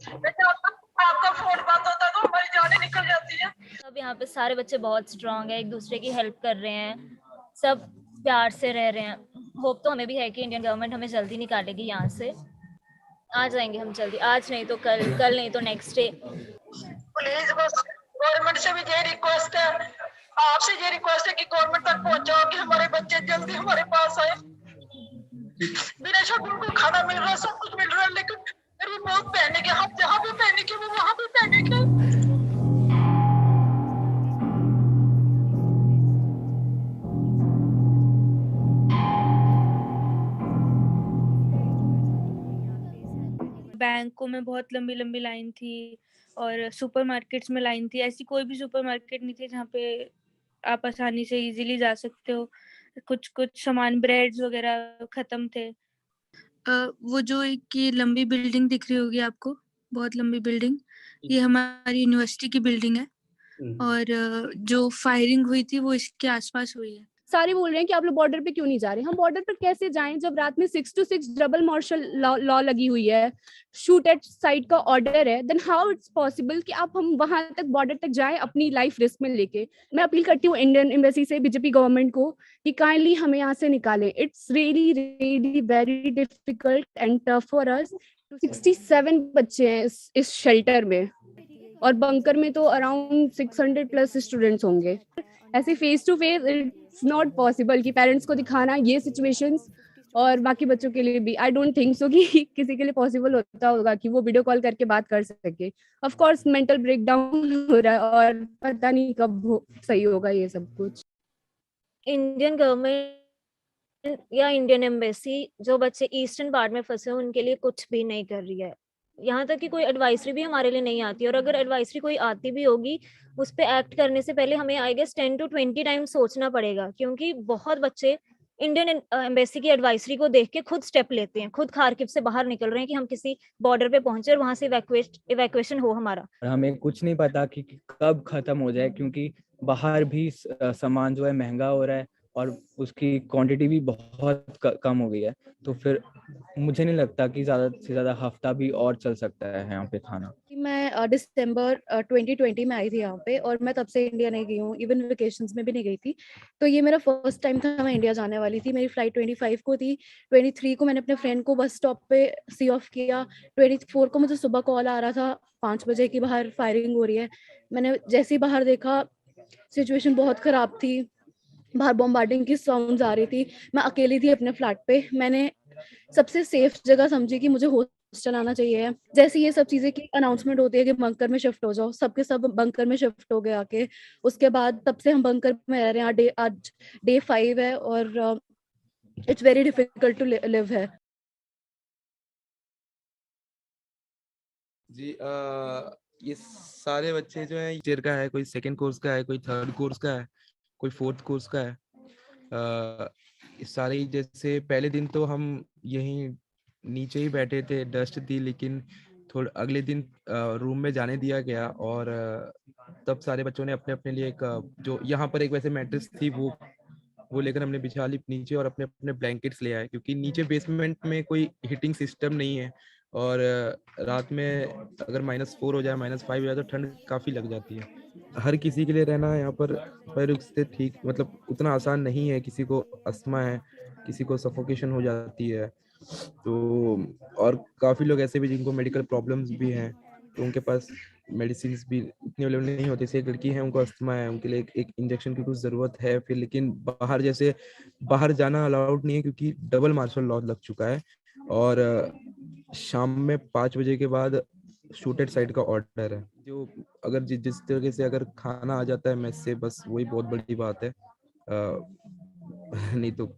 बेटा आपका फोन बंद होता है तो हमारी जानें निकल जाती है। अब यहाँ पे सारे बच्चे बहुत स्ट्रांग है, एक दूसरे की हेल्प कर रहे हैं, सब प्यार से रह रहे हैं। होप तो हमें भी है कि इंडियन गवर्नमेंट हमें जल्दी निकालेगी यहाँ से। आ जाएंगे हम जल्दी, आज नहीं तो कल, कल नहीं तो नेक्स्ट डे। प्लीज बस गवर्नमेंट से भी ये रिक्वेस्ट है, आपसे ये रिक्वेस्ट है कि गवर्नमेंट तक पहुंचाओ कि हमारे बच्चे जल्दी हमारे पास आए। बेशक उनको खाना मिल रहा है, सब कुछ मिल रहा है, लेकिन फिर भी बहुत पैनिक है। हम जहाँ भी पैनिक है वो वहाँ भी पैनिक है। बैंकों में बहुत लंबी लंबी लाइन थी और सुपरमार्केट्स में लाइन थी। ऐसी कोई भी सुपरमार्केट नहीं थी जहाँ पे आप आसानी से इजीली जा सकते हो। कुछ कुछ सामान, ब्रेड्स वगैरह खत्म थे। वो जो एक ये लंबी बिल्डिंग दिख रही होगी आपको, बहुत लंबी बिल्डिंग, ये हमारी यूनिवर्सिटी की बिल्डिंग है। और जो फायरिंग हुई थी वो इसके आसपास हुई है। सारे बोल रहे हैं कि आप लोग बॉर्डर पे क्यों नहीं जा रहे। हम बॉर्डर पर कैसे जाएं जब रात में 6 to 6 डबल मार्शल लॉ लगी हुई है, शूट एट साइट का ऑर्डर है। देन हाउ इट्स पॉसिबल कि आप हम वहां तक बॉर्डर तक जाएं अपनी लाइफ रिस्क में लेके। मैं अपील करती हूँ इंडियन एम्बेसी से, बीजेपी गवर्नमेंट को, कि काइंडली हमें यहाँ से निकालें। It's really really very difficult and tough for us. 67 बच्चे हैं इस शेल्टर में, और बंकर में तो अराउंड 600 प्लस स्टूडेंट्स होंगे। ऐसे face to face it's not possible कि पेरेंट्स को दिखाना ये सिचुएशंस, और बाकी बच्चों के लिए भी आई डोंट थिंक सो कि किसी के लिए पॉसिबल होता होगा कि वो वीडियो कॉल करके बात कर सके। ऑफ कोर्स मेंटल ब्रेकडाउन हो रहा है और पता नहीं कब सही होगा ये सब कुछ। इंडियन गवर्नमेंट या इंडियन एम्बेसी जो बच्चे ईस्टर्न पार्ट में फंसे हैं उनके लिए कुछ भी नहीं कर रही है। यहाँ तक कि कोई एडवाइजरी भी हमारे लिए नहीं आती, और अगर एडवाइजरी कोई आती भी होगी उस पर एक्ट करने से पहले हमें आई गेस 10 to 20 टाइम सोचना पड़ेगा, क्योंकि बहुत बच्चे इंडियन एम्बेसी की एडवाइजरी को देख के खुद स्टेप लेते हैं, खुद खारकिव से बाहर निकल रहे हैं कि हम किसी बॉर्डर पे पहुंचे और वहां से इवैक्यूएशन हो हमारा। हमें कुछ नहीं पता कि कब खत्म हो जाए, क्योंकि बाहर भी सामान जो है महंगा हो रहा है और उसकी क्वांटिटी भी बहुत कम हो गई है। तो फिर मुझे नहीं लगता कि ज़्यादा से ज़्यादा हफ्ता भी और चल सकता है यहाँ पे खाना। मैं दिसंबर 2020 में आई थी यहाँ पे, और मैं तब से इंडिया नहीं गई हूँ, इवन वेकेशंस में भी नहीं गई थी। तो ये मेरा फर्स्ट टाइम था, मैं इंडिया जाने वाली थी। मेरी फ्लाइट 25 को थी। 23 को मैंने अपने फ्रेंड को बस स्टॉप पे सी ऑफ किया। 24 को मुझे सुबह कॉल आ रहा था 5 बजे की बाहर फायरिंग हो रही है। मैंने जैसे ही बाहर देखा, सिचुएशन बहुत खराब थी, बाहर बॉम्बार्डिंग की साउंड्स आ रही थी। मैं अकेली थी अपने फ्लैट पे। मैंने सबसे सेफ जगह समझी कि मुझे हॉस्टल आना चाहिए। जैसे ये सब चीजें की अनाउंसमेंट होती है कि बंकर में शिफ्ट हो जाओ, सबके सब बंकर में शिफ्ट हो गए आके। उसके बाद तब से हम बंकर में रह रहे हैं। आज डे 5 है और it's very difficult to live है। जी ये सारे बच्चे जो हैं टीचर का है, कोई सेकंड कोर्स का है, कोई थर्ड कोर्स का है, कोई फोर्थ कोर्स का है। सारे जैसे पहले दिन तो हम यहीं नीचे ही बैठे थे, डस्ट थी, लेकिन थोड़ा अगले दिन रूम में जाने दिया गया और तब सारे बच्चों ने अपने अपने लिए एक जो यहाँ पर एक वैसे मैट्रेस थी वो लेकर हमने बिछा ली नीचे और अपने अपने ब्लैंकेट्स ले आए, क्योंकि नीचे बेसमेंट में कोई हीटिंग सिस्टम नहीं है और रात में अगर -4 हो जाए, -5 हो जाए तो ठंड काफ़ी लग जाती है। हर किसी के लिए रहना यहाँ पर उससे ठीक मतलब उतना आसान नहीं है। किसी को अस्थमा है, किसी को सफोकेशन हो जाती है, तो और काफ़ी लोग ऐसे भी जिनको मेडिकल प्रॉब्लम्स भी हैं, तो उनके पास मेडिसिन भी उतनी अवेलेबल नहीं होती। जैसे एक लड़की है, उनको अस्थमा है, उनके लिए एक इंजेक्शन की कुछ ज़रूरत है फिर, लेकिन बाहर जाना अलाउड नहीं है क्योंकि डबल मार्शल लॉ लग चुका है और शाम में 5 बजे के बाद शूटेड साइड का ऑर्डर है। जो अगर जिस तरीके से अगर खाना आ जाता है मेस से, बस वही बहुत बड़ी बात है। नहीं तो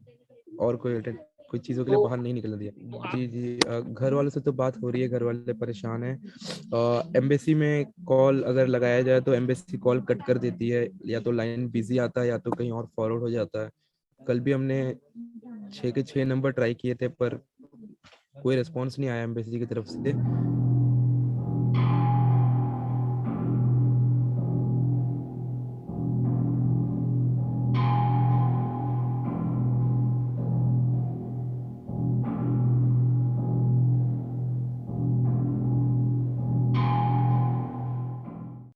और कोई चीज़ों के लिए बाहर नहीं निकलने दिया। जी घर वालों से तो बात हो रही है, घर वाले परेशान हैं। एम्बेसी में कॉल अगर लगाया जाए तो एम्बेसी कॉल कट कर देती है, या तो लाइन बिजी आता है या तो कहीं और फॉरवर्ड हो जाता है। कल भी हमने 6 के 6 नंबर ट्राई किए थे पर कोई रिस्पॉन्स नहीं आया एम्बेसी की तरफ से।